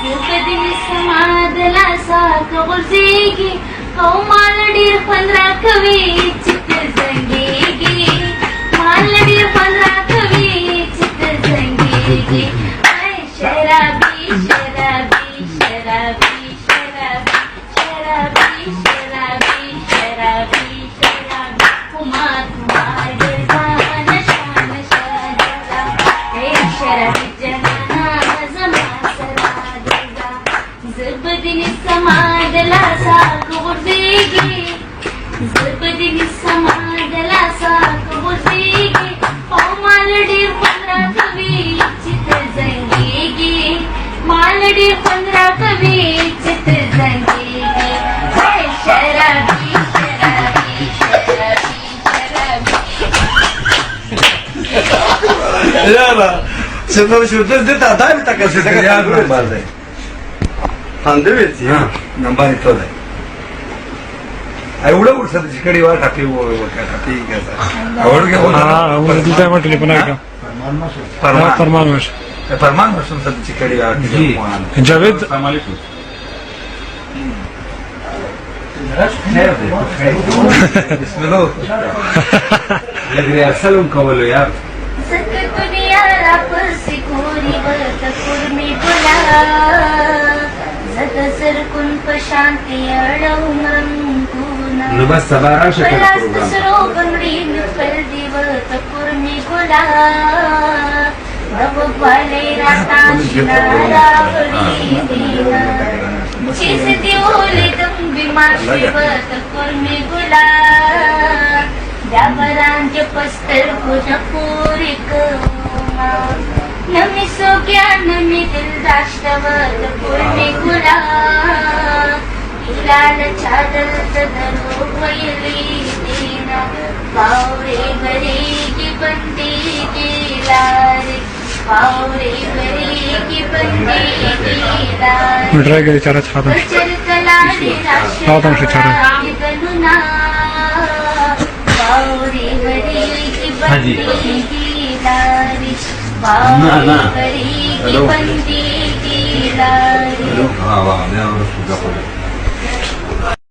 दिन समाधला साथ गुर्जेगी मालडीर 15 कवी चित जंगेगी मालडीर 15 कवी चित जंगेगी शराबी शराबी शराबी शराबी शराबी शराबी शराबी शराबी कुमार कुमार गिरवा नशा नशा जगा हे शराबी जगाना जमा सरा देगा जबदिन समाधला साथ गुर्जेगी जबदिन समाधला साथ गुर्जेगी मालडीर 15 कवी चित जंगेगी मालडीर 15 कवी चित जंगेगी शराबी शराबी शराबी शराबी Yala. Sen de şu dedi aday mı takasın? Ya bazı. Andı mı ya? Number ito da. एवढं उठत जिकडे वा टाकी काय टाकी आवड घे तिथे म्हटले पुन्हा एकदा फरमान वर्ष फरमान बसून सध्या चिकडी जावेद असल कवलो यार सत दुनिया रापसी कोरी वत कुर्मी बुला जत सरकुन पशांती अडवंगुना बस सबारा पलास्त सरोगंगडी निफल दिवत कुर्मी गुला नव वाले राता शिनारावडी दीना चीज दिवले दंबी माशिवत कुर्मी गुला जाबरांचे पस्तर पुरी कमा नमी सोग्या नमी दिल राष्ट्रवत कुर्मी गुला हिलाल चादर सदरो वयली दीना पावरे बरी की बंदी गिलारे पावरे बरी की बंदी गिलारे ट्राय केली चारच हात चल चलाले राष्ट्र गनुना पावरे बरी की बंदी गिलारे पावरे बरी की बंदी गिलारे